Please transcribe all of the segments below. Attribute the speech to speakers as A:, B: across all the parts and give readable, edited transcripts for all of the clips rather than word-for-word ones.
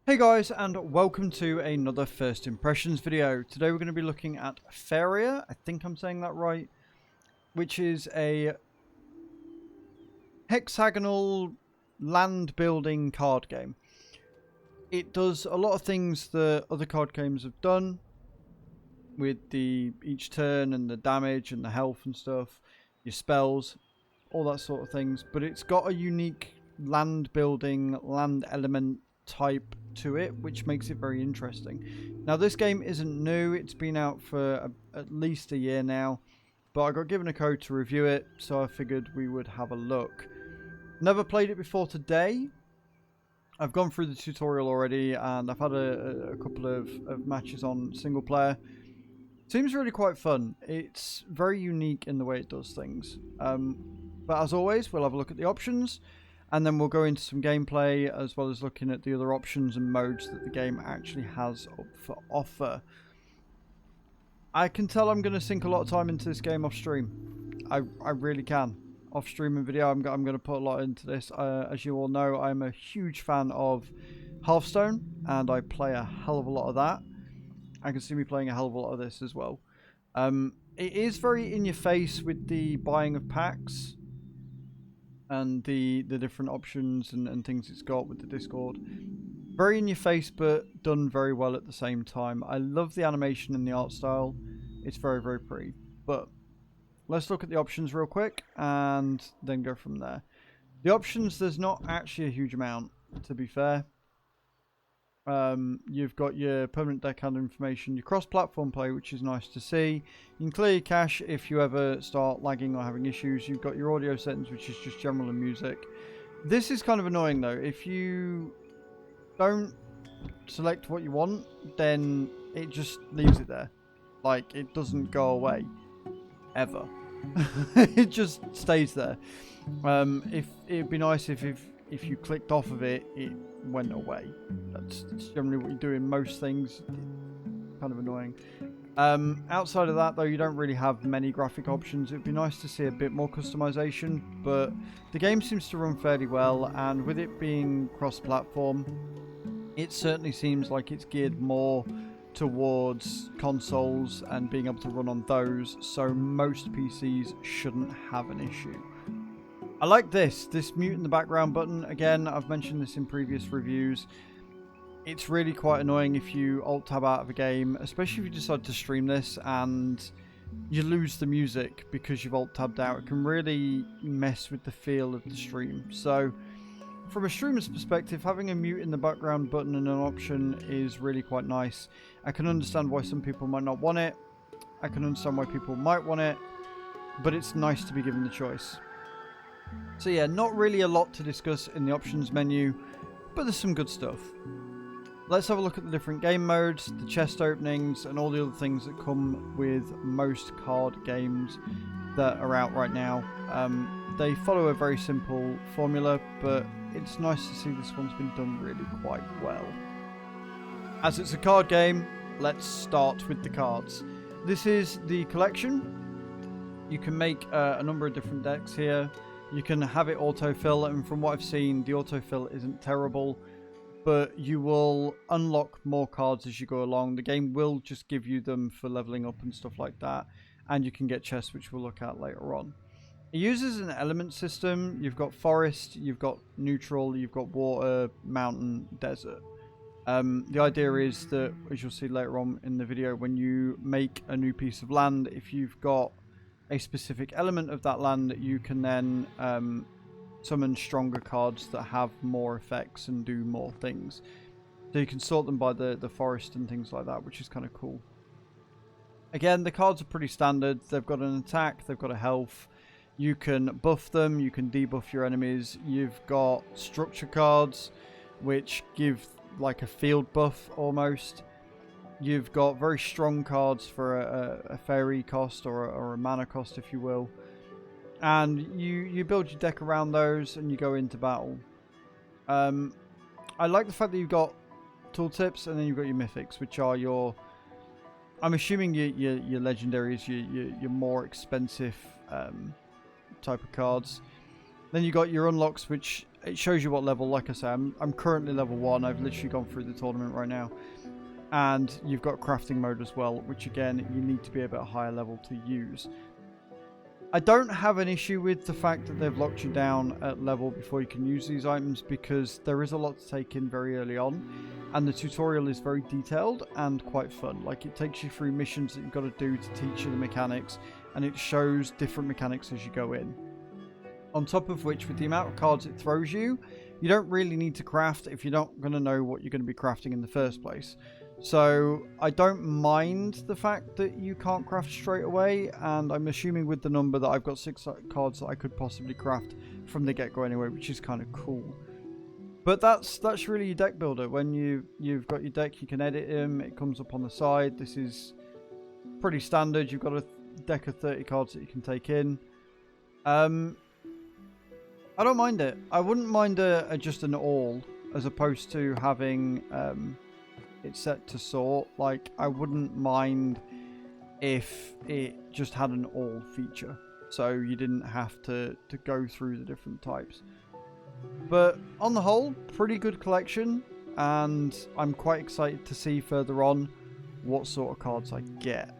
A: Hey guys, and welcome to another First Impressions video. Today we're going to be looking at Faeria, I think I'm saying that right, which is a hexagonal land building card game. It does a lot of things that other card games have done with each turn and the damage and the health and stuff, your spells, all that sort of things, but it's got a unique land building, land element type to it, which makes it very interesting. Now, this game isn't new. It's been out for at least a year now, but I got given a code to review it, so I figured we would have a look. Never played it before today. I've gone through the tutorial already, and I've had a couple of matches on single player. Seems really quite fun. It's very unique in the way it does things. But as always, we'll have a look at the options, and then we'll go into some gameplay, as well as looking at the other options and modes that the game actually has up for offer. I can tell I'm going to sink a lot of time into this game off stream. I really can. Off stream and video, I'm going to put a lot into this. As you all know, I'm a huge fan of Hearthstone, and I play a hell of a lot of that. I can see me playing a hell of a lot of this as well. It is very in your face with the buying of packs and the different options and things it's got with the Discord. Very in your face, but done very well at the same time. I love the animation and the art style. It's very, very pretty. But let's look at the options real quick and then go from there. The options, there's not actually a huge amount, to be fair. You've got your permanent deckhand information, your cross-platform play, which is nice to see. You can clear your cache if you ever start lagging or having issues. You've got your audio settings, which is just general and music. This is kind of annoying though. If you don't select what you want, then it just leaves it there. Like, it doesn't go away ever. It just stays there. It'd be nice if you clicked off of it, it went away. That's generally what you do in most things. Kind of annoying. Outside of that, though, you don't really have many graphic options. It'd be nice to see a bit more customization, but the game seems to run fairly well, and with it being cross-platform, it certainly seems like it's geared more towards consoles and being able to run on those, so most PCs shouldn't have an issue. I like this mute in the background button. Again, I've mentioned this in previous reviews. It's really quite annoying if you alt-tab out of a game, especially if you decide to stream this and you lose the music because you've alt-tabbed out. It can really mess with the feel of the stream. So, from a streamer's perspective, having a mute in the background button and an option is really quite nice. I can understand why some people might not want it. I can understand why people might want it. But it's nice to be given the choice. So yeah, not really a lot to discuss in the options menu, but there's some good stuff. Let's have a look at the different game modes, the chest openings, and all the other things that come with most card games that are out right now. They follow a very simple formula, but it's nice to see this one's been done really quite well. As it's a card game, let's start with the cards. This is the collection. You can make a number of different decks here. You can have it autofill, and from what I've seen, the autofill isn't terrible, but you will unlock more cards as you go along. The game will just give you them for leveling up and stuff like that, and you can get chests, which we'll look at later on. It uses an element system. You've got forest, you've got neutral, you've got water, mountain, desert. The idea is that, as you'll see later on in the video, when you make a new piece of land, if you've got a specific element of that land, you can then summon stronger cards that have more effects and do more things. So you can sort them by the forest and things like that, which is kind of cool. Again, the cards are pretty standard. They've got an attack, they've got a health. You can buff them, you can debuff your enemies. You've got structure cards, which give like a field buff almost. You've got very strong cards for a fairy cost or a mana cost, if you will. And you build your deck around those and you go into battle. I like the fact that you've got tooltips and then you've got your mythics, which are your... I'm assuming your legendaries, your more expensive type of cards. Then you got your unlocks, which it shows you what level. Like I say, I'm currently level 1. I've literally gone through the tournament right now. And you've got crafting mode as well, which again, you need to be a bit higher level to use. I don't have an issue with the fact that they've locked you down at level before you can use these items, because there is a lot to take in very early on, and the tutorial is very detailed and quite fun. Like, it takes you through missions that you've got to do to teach you the mechanics, and it shows different mechanics as you go in. On top of which, with the amount of cards it throws you, you don't really need to craft if you're not going to know what you're going to be crafting in the first place. So I don't mind the fact that you can't craft straight away, and I'm assuming with the number that I've got 6 cards that I could possibly craft from the get-go anyway, which is kind of cool. But that's really your deck builder. When you've got your deck, you can edit them. It comes up on the side. This is pretty standard. You've got a deck of 30 cards that you can take in. I don't mind it. I wouldn't mind just an all, as opposed to having it's set to sort. Like, I wouldn't mind if it just had an all feature, so you didn't have to go through the different types. But on the whole, pretty good collection, and I'm quite excited to see further on what sort of cards I get.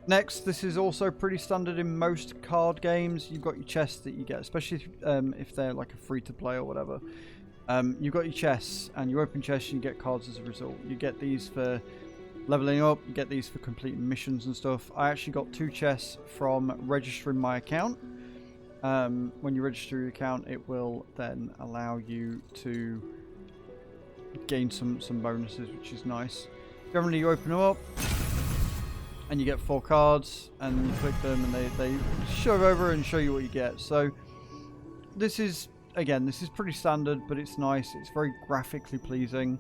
A: Next, this is also pretty standard in most card games. You've got your chests that you get, especially if they're like a free-to-play or whatever. You've got your chests, and you open chests and you get cards as a result. You get these for leveling up, you get these for completing missions and stuff. I actually got 2 chests from registering my account. When you register your account, it will then allow you to gain some bonuses, which is nice. Generally, you open them up, and you get 4 cards, and you click them, and they shove over and show you what you get. So this is, again, this is pretty standard, but it's nice. It's very graphically pleasing.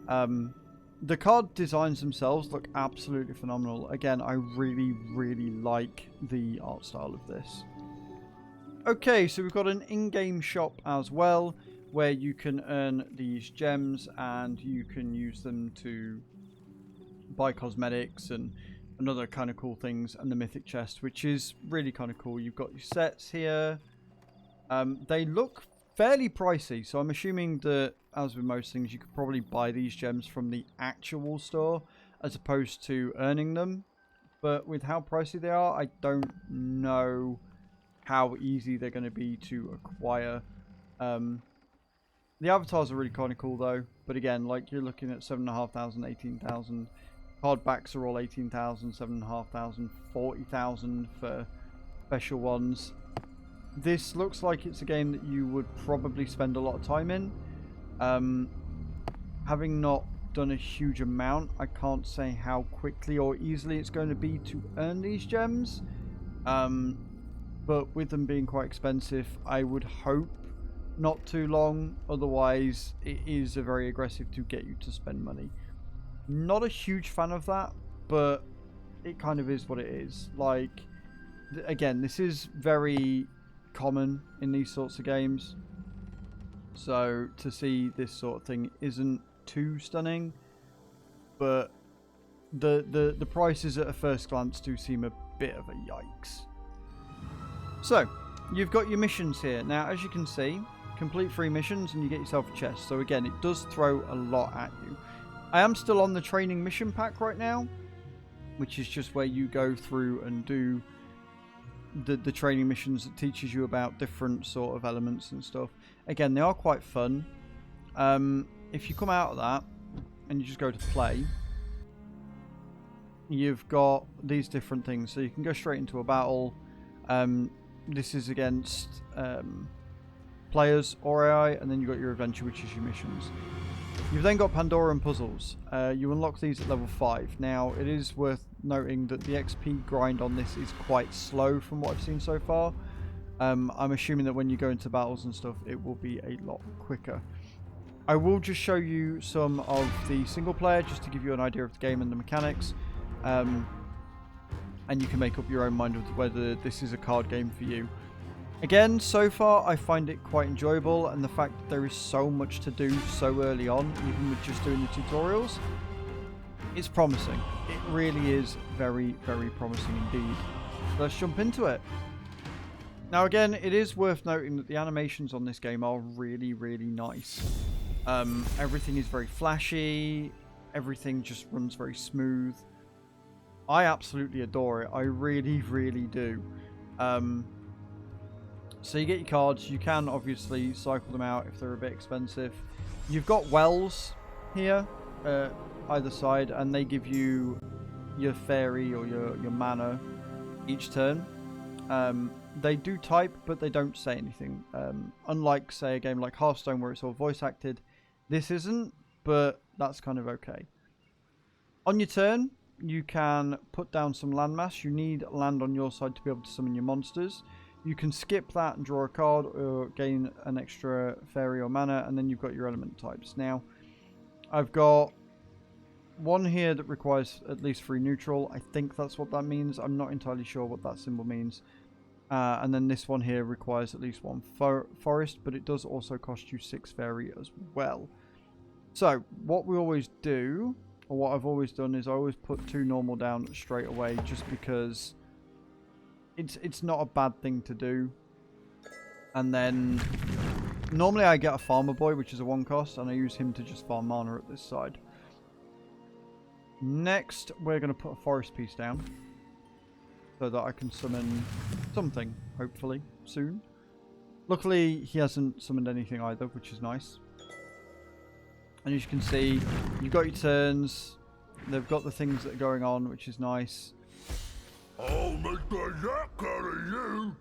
A: The card designs themselves look absolutely phenomenal. Again, I really like the art style of this. Okay, so we've got an in-game shop as well, where you can earn these gems, and you can use them to buy cosmetics and other kind of cool things, and the mythic chest, which is really kind of cool. You've got your sets here. They look fairly pricey, so I'm assuming that, as with most things, you could probably buy these gems from the actual store as opposed to earning them. But with how pricey they are, I don't know how easy they're going to be to acquire. The avatars are really kind of cool though, but again, like, you're looking at 7,500, 18,000. Card backs are all 18,000, 7,500, 40,000 for special ones. This looks like it's a game that you would probably spend a lot of time in. Having not done a huge amount, I can't say how quickly or easily it's going to be to earn these gems. But with them being quite expensive, I would hope not too long. Otherwise, it is a very aggressive to get you to spend money. Not a huge fan of that, but it kind of is what it is. Like, again, this is very common in these sorts of games, so to see this sort of thing isn't too stunning, but the prices at a first glance do seem a bit of a yikes. So you've got your missions here. Now, as you can see, complete 3 missions and you get yourself a chest. So again, it does throw a lot at you. I am still on the training mission pack right now, which is just where you go through and do the training missions that teaches you about different sort of elements and stuff. Again, they are quite fun. If you come out of that and you just go to play, you've got these different things. So you can go straight into a battle. This is against players or AI, and then you've got your adventure, which is your missions. You've then got Pandora and puzzles. You unlock these at level 5. Now, it is worth noting that the XP grind on this is quite slow from what I've seen so far. I'm assuming that when you go into battles and stuff, it will be a lot quicker. I will just show you some of the single player, just to give you an idea of the game and the mechanics. And you can make up your own mind of whether this is a card game for you. Again, so far I find it quite enjoyable, and the fact that there is so much to do so early on, even with just doing the tutorials, it's promising. It really is very, very promising indeed. Let's jump into it. Now again, it is worth noting that the animations on this game are really, really nice. Everything is very flashy. Everything just runs very smooth. I absolutely adore it. I really, really do. So you get your cards. You can obviously cycle them out if they're a bit expensive. You've got wells here, either side, and they give you your fairy or your mana each turn. They do type, but they don't say anything. Unlike, say, a game like Hearthstone where it's all voice acted, this isn't, but that's kind of okay. On your turn, you can put down some landmass. You need land on your side to be able to summon your monsters. You can skip that and draw a card or gain an extra fairy or mana, and then you've got your element types. Now, I've got one here that requires at least 3 neutral. I think that's what that means. I'm not entirely sure what that symbol means. And then this one here requires at least 1 forest, but it does also cost you 6 fairy as well. So, what we always do, or what I've always done, is I always put 2 normal down straight away, just because it's not a bad thing to do. And then normally I get a farmer boy, which is a 1 cost, and I use him to just farm mana at this side. Next, we're going to put a forest piece down so that I can summon something, hopefully, soon. Luckily, he hasn't summoned anything either, which is nice. And as you can see, you've got your turns. They've got the things that are going on, which is nice.
B: I'll make the yak out of you!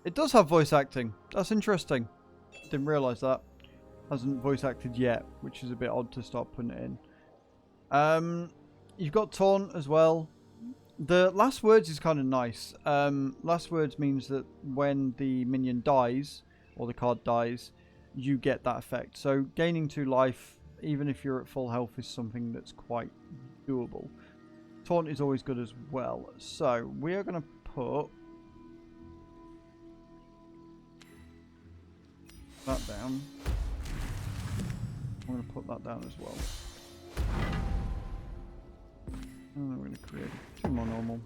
A: It does have voice acting. That's interesting. Didn't realise that. Hasn't voice acted yet, which is a bit odd to start putting it in. You've got taunt as well. The last words is kind of nice. Last words means that when the minion dies, or the card dies, you get that effect. So gaining 2 life, even if you're at full health, is something that's quite doable. Taunt is always good as well. So we are going to put that down. I'm going to put that down as well. And then we're going to create 2 more normal.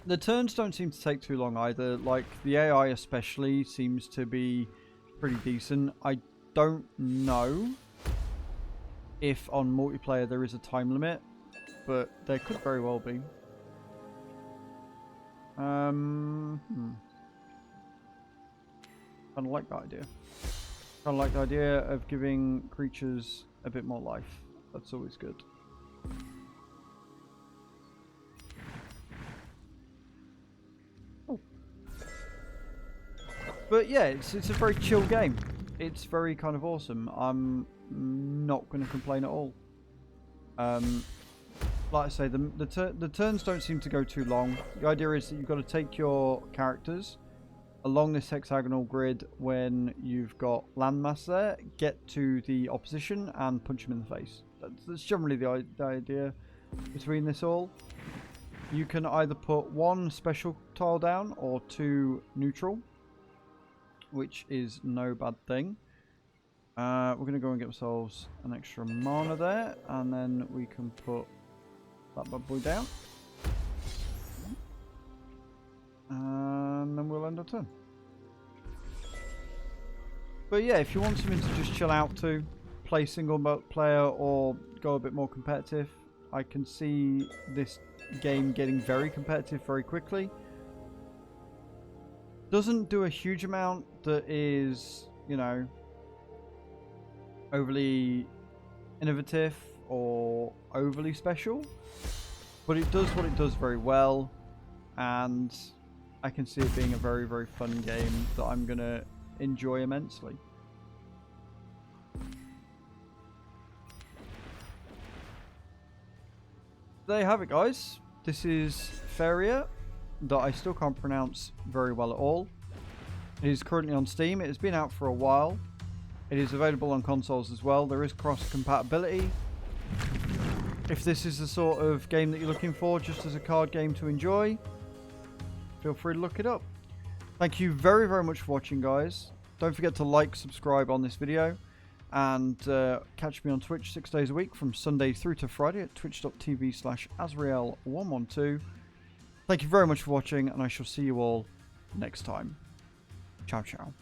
A: The turns don't seem to take too long either. Like, the AI especially seems to be pretty decent. I don't know if on multiplayer there is a time limit, but there could very well be. Kind of like that idea. Kind of like the idea of giving creatures a bit more life. That's always good. Oh. But yeah, it's a very chill game. It's very kind of awesome. I'm not going to complain at all. Like I say, the turns don't seem to go too long. The idea is that you've got to take your characters along this hexagonal grid when you've got landmass there, get to the opposition and punch them in the face. That's generally the idea between this all. You can either put 1 special tile down or 2 neutral, which is no bad thing. We're going to go and get ourselves an extra mana there, and then we can put that bad boy down. And then we'll end our turn. But yeah, if you want something to just chill out to, play single player or go a bit more competitive, I can see this game getting very competitive very quickly. Doesn't do a huge amount that is, you know, overly innovative or overly special, but it does what it does very well, and I can see it being a very, very fun game that I'm going to enjoy immensely. There you have it, guys. This is Faeria, that I still can't pronounce very well at all. It is currently on Steam. It has been out for a while. It is available on consoles as well. There is cross compatibility. If this is the sort of game that you're looking for just as a card game to enjoy, feel free to look it up. Thank you very, very much for watching, guys. Don't forget to like, subscribe on this video, and catch me on Twitch 6 days a week from Sunday through to Friday at twitch.tv/Azrael112. Thank you very much for watching, and I shall see you all next time. Ciao, ciao.